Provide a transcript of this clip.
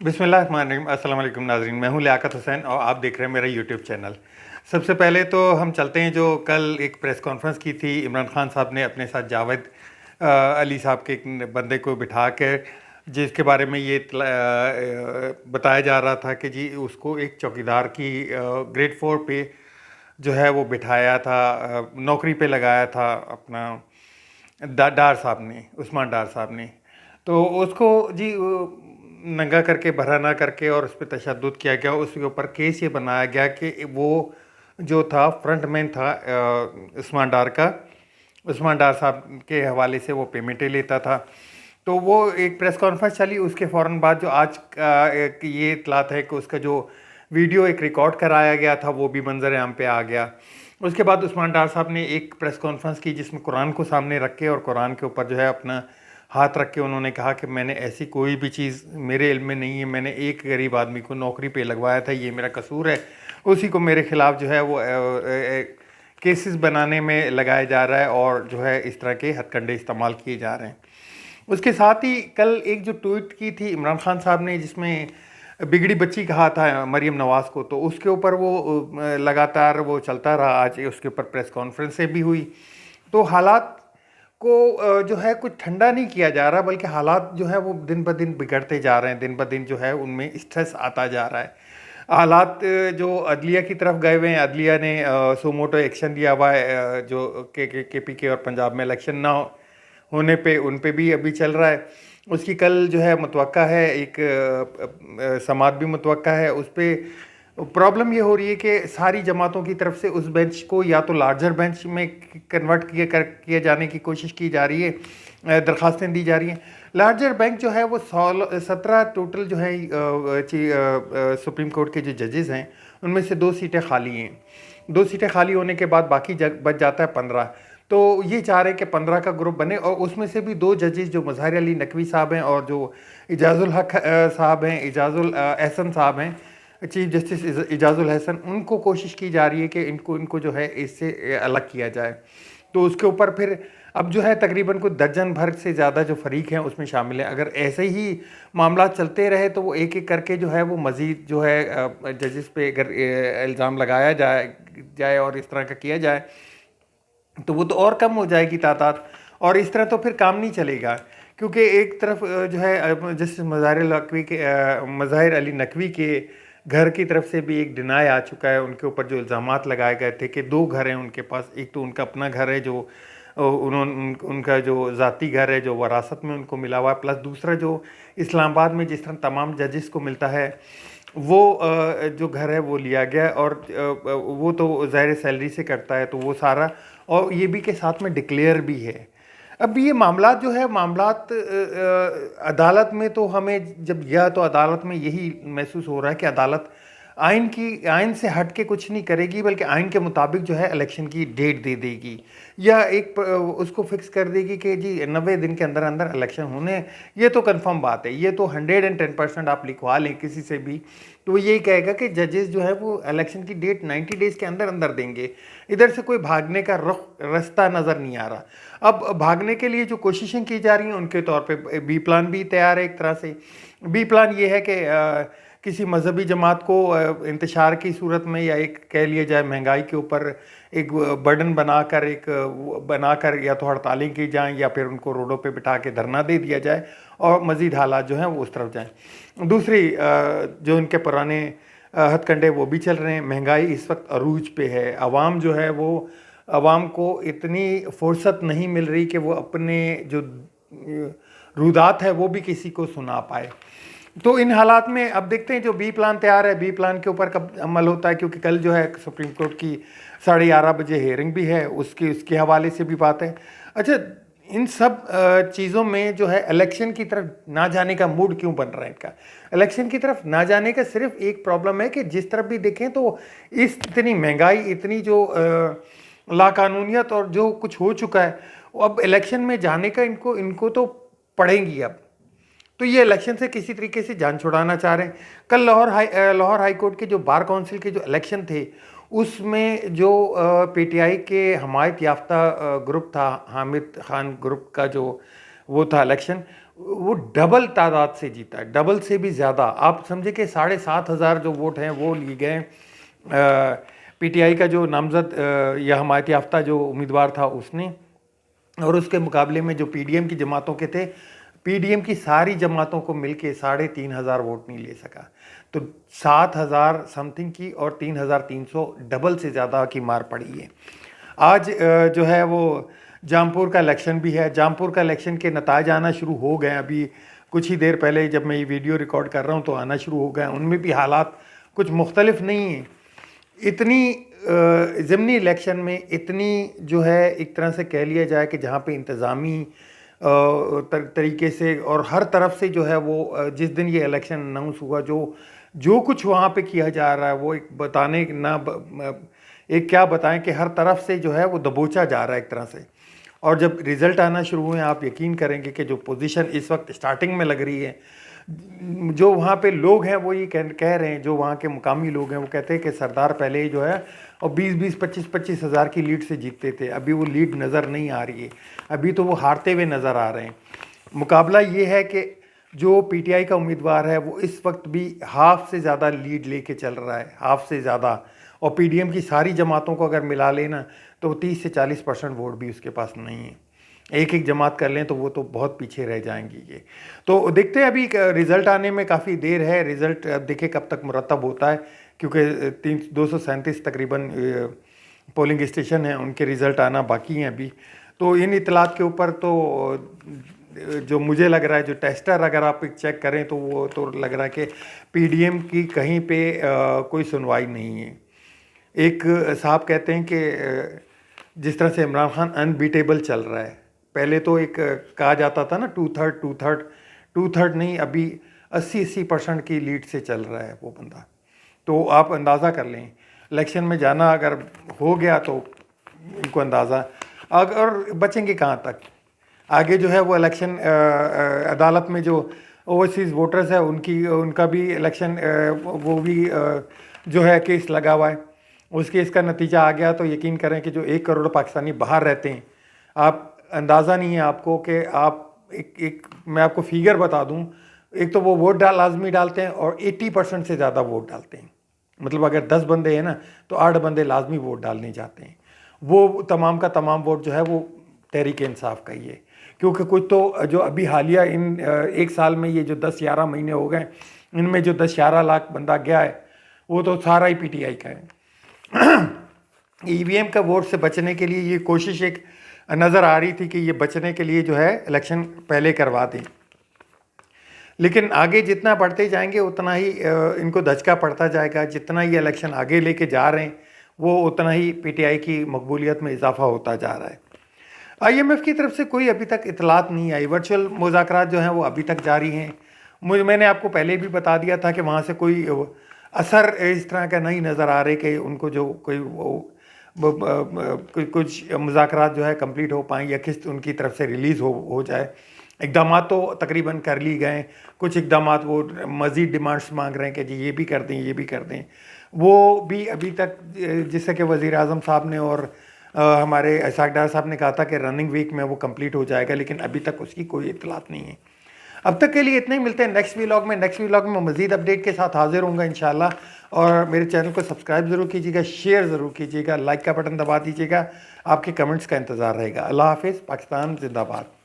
बिस्मिल्लाहिर्रहमानिर्रहीम। अस्सलाम वालेकुम नाज़रीन, मैं हूं लियाकत हुसैन और आप देख रहे हैं मेरा यूट्यूब चैनल। सबसे पहले तो हम चलते हैं जो कल एक प्रेस कॉन्फ्रेंस की थी। इमरान खान साहब ने अपने साथ जावेद अली साहब के एक बंदे को बिठा कर, जिसके बारे में ये बताया जा रहा था कि जी उसको एक चौकीदार की ग्रेड 4 पे जो है वो बिठाया था, नौकरी पे लगाया था अपना डार साहब ने, उस्मान डार साहब ने। तो उसको जी नंगा करके भराना करके और उस पर तशद्दुद किया गया। उसके ऊपर केस ये बनाया गया कि वो जो था फ्रंटमैन था उस्मान डार का, उस्मान डार साहब के हवाले से वो पेमेंटें लेता था। तो वो एक प्रेस कॉन्फ्रेंस चली, उसके फ़ौरन बाद जो आज का एक ये इत्तलात है कि उसका जो वीडियो एक रिकॉर्ड कराया गया था वो भी मंजर आम पे आ गया। उसके बाद उस्मान डार साहब ने एक प्रेस कॉन्फ्रेंस की जिसमें कुरान को सामने रख के और कुरान के ऊपर जो है अपना हाथ रख के उन्होंने कहा कि मैंने ऐसी कोई भी चीज़ मेरे इल्म में नहीं है, मैंने एक गरीब आदमी को नौकरी पे लगवाया था, ये मेरा कसूर है। उसी को मेरे ख़िलाफ़ जो है वो केसेस बनाने में लगाया जा रहा है और जो है इस तरह के हथकंडे इस्तेमाल किए जा रहे हैं। उसके साथ ही कल एक जो ट्वीट की थी इमरान खान साहब ने, जिसमें बिगड़ी बच्ची कहा था मरीम नवाज़ को, तो उसके ऊपर वो लगातार वो चलता रहा। आज उसके ऊपर प्रेस कॉन्फ्रेंसें भी हुई। तो हालात को जो है कुछ ठंडा नहीं किया जा रहा, बल्कि हालात जो है वो दिन ब दिन बिगड़ते जा रहे हैं, दिन ब दिन जो है उनमें स्ट्रेस आता जा रहा है। हालात जो अदलिया की तरफ गए हुए हैं, अदलिया ने सुमोटो एक्शन लिया हुआ है, जो के पी के और पंजाब में इलेक्शन ना होने पे उन पे भी अभी चल रहा है। उसकी कल जो है मुतवक्का है, एक समात भी मुतवक्का है। उस पर प्रॉब्लम ये हो रही है कि सारी जमातों की तरफ से उस बेंच को या तो लार्जर बेंच में कन्वर्ट किए जाने की कोशिश की जा रही है, दरख्वास्तें दी जा रही हैं। लार्जर बेंच जो है वो 17 टोटल जो है सुप्रीम कोर्ट के जो जजेस हैं उनमें से 2 सीटें खाली हैं। 2 सीटें खाली होने के बाद बाकी बच जाता है 15। तो ये चाह रहे हैं कि 15 का ग्रुप बने और उसमें से भी 2 जजेस जो मज़हर अली नकवी साहब हैं और जो इजाज़ुल हक साहब हैं, इजाज़ुल एहसन साहब हैं, चीफ जस्टिस इजाज़ुल हसन, उनको कोशिश की जा रही है कि इनको जो है इससे अलग किया जाए। तो उसके ऊपर फिर अब जो है तकरीबन कुछ दर्जन भर से ज़्यादा जो फरीक हैं उसमें शामिल हैं। अगर ऐसे ही मामला चलते रहे तो वो एक एक करके जो है वो मज़ीद जो है जजेस पे अगर इल्ज़ाम लगाया जाए और इस तरह का किया जाए तो वो तो और कम हो जाएगी तादाद, और इस तरह तो फिर काम नहीं चलेगा। क्योंकि एक तरफ जो है जस्टिस मज़ाहिर अली नकवी के घर की तरफ से भी एक डिनाई आ चुका है। उनके ऊपर जो इल्ज़ामात लगाए गए थे कि 2 घर हैं उनके पास, एक तो उनका अपना घर है जो उनका जो ज़ाती घर है जो वरासत में उनको मिला हुआ है, प्लस दूसरा जो इस्लामाबाद में जिस तरह तमाम जजेस को मिलता है वो जो घर है वो लिया गया। और वो तो ज़ाहिर सैलरी से करता है तो वो सारा, और ये भी के साथ में डिक्लेयर भी है। अब ये मामला जो है मामलात अदालत में तो हमें जब गया तो अदालत में यही महसूस हो रहा है कि अदालत आइन से हट के कुछ नहीं करेगी, बल्कि आइन के मुताबिक जो है इलेक्शन की डेट दे देगी या एक उसको फिक्स कर देगी कि जी 90 दिन के अंदर अंदर इलेक्शन होने। ये तो कंफर्म बात है, ये तो 110% आप लिखवा लें किसी से भी तो वो यही कहेगा कि जजेस जो है वो इलेक्शन की डेट 90 डेज़ के अंदर अंदर देंगे। इधर से कोई भागने का रास्ता नज़र नहीं आ रहा। अब भागने के लिए जो कोशिशें की जा रही हैं उनके तौर पे बी प्लान भी तैयार है। एक तरह से बी प्लान ये है कि किसी मजहबी जमात को इंतशार की सूरत में या एक कह लिया जाए महंगाई के ऊपर एक बर्डन बनाकर या तो हड़तालें की जाएं या फिर उनको रोडों पे बिठा के धरना दे दिया जाए और मज़ीद हालात जो हैं वो उस तरफ जाएं। दूसरी जो इनके पुराने हथकंडे वो भी चल रहे हैं। महंगाई इस वक्त अरूज पे है। आवाम जो है वो, आवाम को इतनी फुर्सत नहीं मिल रही कि वो अपने जो रुदात है वो भी किसी को सुना पाए। तो इन हालात में अब देखते हैं जो बी प्लान तैयार है, बी प्लान के ऊपर कब अमल होता है, क्योंकि कल जो है सुप्रीम कोर्ट की 11:30 बजे हेयरिंग भी है, उसके हवाले से भी बात है। अच्छा, इन सब चीज़ों में जो है इलेक्शन की तरफ ना जाने का मूड क्यों बन रहा है इनका? इलेक्शन की तरफ ना जाने का सिर्फ एक प्रॉब्लम है कि जिस तरफ भी देखें तो इतनी महंगाई, इतनी जो लाकानूनियत और जो कुछ हो चुका है, अब इलेक्शन में जाने का इनको तो पड़ेंगी। अब तो ये इलेक्शन से किसी तरीके से जान छुड़ाना चाह रहे हैं। कल लाहौर हाई कोर्ट के जो बार काउंसिल के जो इलेक्शन थे उसमें जो पीटीआई के हमायत याफ्ता ग्रुप था, हामिद खान ग्रुप का जो वो था इलेक्शन, वो डबल तादाद से जीता है, डबल से भी ज़्यादा। आप समझे कि 7,500 जो वोट हैं वो लिए गए। पीटीआई का जो नामजद या हमायत याफ्ता जो उम्मीदवार था उसने, और उसके मुकाबले में जो पीडीएम की जमातों के थे, पीडीएम की सारी जमातों को मिलके 3,500 वोट नहीं ले सका। तो 7,000 समथिंग की और 3,300 डबल से ज़्यादा की मार पड़ी है। आज जो है वो जामपुर का इलेक्शन भी है। जामपुर का इलेक्शन के नताज आना शुरू हो गए। अभी कुछ ही देर पहले जब मैं ये वीडियो रिकॉर्ड कर रहा हूँ तो आना शुरू हो गए। उनमें भी हालात कुछ मुख्तलिफ नहीं हैं। इतनी ज़िमनी इलेक्शन में इतनी जो है एक तरह से कह लिया जाए कि जहाँ पे इंतज़ामी तरीके से और हर तरफ से जो है वो जिस दिन ये इलेक्शन अनाउंस हुआ जो कुछ वहाँ पे किया जा रहा है वो एक बताने ना एक क्या बताएं कि हर तरफ से जो है वो दबोचा जा रहा है एक तरह से। और जब रिज़ल्ट आना शुरू हुए आप यकीन करेंगे कि जो पोजीशन इस वक्त स्टार्टिंग में लग रही है, जो वहाँ पे लोग हैं वो ये कह रहे हैं, जो वहाँ के मुकामी लोग हैं वो कहते हैं कि सरदार पहले ही जो है और 20-20, 25-25 हज़ार की लीड से जीतते थे। अभी वो लीड नज़र नहीं आ रही है, अभी तो वो हारते हुए नज़र आ रहे हैं। मुकाबला ये है कि जो पीटीआई का उम्मीदवार है वो इस वक्त भी हाफ से ज़्यादा लीड लेके चल रहा है, हाफ से ज़्यादा। और पीडीएम की सारी जमातों को अगर मिला लेना तो 30 से 40% वोट भी उसके पास नहीं है। एक एक जमात कर लें तो वो तो बहुत पीछे रह जाएंगी ये। तो देखते हैं, अभी रिज़ल्ट आने में काफ़ी देर है। रिज़ल्ट अब देखें कब तक मुरतब होता है, क्योंकि 237 तकरीबन पोलिंग स्टेशन हैं, उनके रिज़ल्ट आना बाकी हैं अभी। तो इन इतलात के ऊपर तो जो मुझे लग रहा है, जो टेस्टर अगर आप चेक करें तो वो तो लग रहा है कि पीडीएम की कहीं पे कोई सुनवाई नहीं है। एक साहब कहते हैं कि जिस तरह से इमरान खान अनबीटेबल चल रहा है, पहले तो एक कहा जाता था ना टू थर्ड नहीं, अभी 80% की लीड से चल रहा है वो बंदा। तो आप अंदाज़ा कर लें, इलेक्शन में जाना अगर हो गया तो इनको अंदाज़ा, अगर बचेंगे कहाँ तक आगे। जो है वो इलेक्शन अदालत में जो ओवरसीज़ वोटर्स है उनका भी इलेक्शन वो भी जो है केस लगा हुआ है। उस केस का नतीजा आ गया तो यकीन करें कि जो 1 करोड़ पाकिस्तानी बाहर रहते हैं, आप अंदाज़ा नहीं है आपको कि आप एक मैं आपको फिगर बता दूं, एक तो वो वोट लाजमी डालते हैं और 80% से ज़्यादा वोट डालते हैं। मतलब अगर 10 बंदे हैं ना तो 8 बंदे लाजमी वोट डालने जाते हैं। वो तमाम का तमाम वोट जो है वो तहरीक इंसाफ का ही है, क्योंकि कुछ तो जो अभी हालिया इन 1 साल में ये जो 10-11 महीने हो गए, इनमें जो 10-11 लाख बंदा गया है वो तो सारा ही पीटीआई का है। ईवीएम का वोट से बचने के लिए ये कोशिश एक नज़र आ रही थी कि ये बचने के लिए जो है इलेक्शन पहले करवा दें, लेकिन आगे जितना बढ़ते जाएंगे उतना ही इनको धचका पड़ता जाएगा। जितना ये इलेक्शन आगे लेके जा रहे हैं वो उतना ही पीटीआई की मकबूलियत में इजाफा होता जा रहा है। आईएमएफ की तरफ से कोई अभी तक इतलात नहीं आई। वर्चुअल मुज़ाकरात जो हैं वो अभी तक जारी हैं। मैंने आपको पहले भी बता दिया था कि वहाँ से कोई असर इस तरह का नहीं नज़र आ रहे कि उनको जो कुछ मुज़ाकरात जो है कंप्लीट हो पाएँ या किस्त उनकी तरफ से रिलीज़ हो जाए। इक़दाम तो तकरीबन कर ली गए, कुछ इक़दाम वो मज़ीद डिमांड्स मांग रहे हैं कि जी ये भी कर दें, ये भी कर दें। वो भी अभी तक, जिससे कि वज़ीर आज़म साहब ने और हमारे इसाक डार साहब ने कहा था कि रनिंग वीक में वो कंप्लीट हो जाएगा, लेकिन अभी तक उसकी कोई इतलात नहीं है। अब तक के लिए इतना ही। मिलते हैं नेक्स्ट व्लॉग में। नेक्स्ट व्लॉग में मज़ीद अपडेट के साथ हाजिर होऊंगा इंशाल्लाह। और मेरे चैनल को सब्सक्राइब ज़रूर कीजिएगा, शेयर ज़रूर कीजिएगा, लाइक का बटन दबा दीजिएगा। आपके कमेंट्स का इंतज़ार रहेगा। अल्लाह हाफ़िज़। पाकिस्तान जिंदाबाद।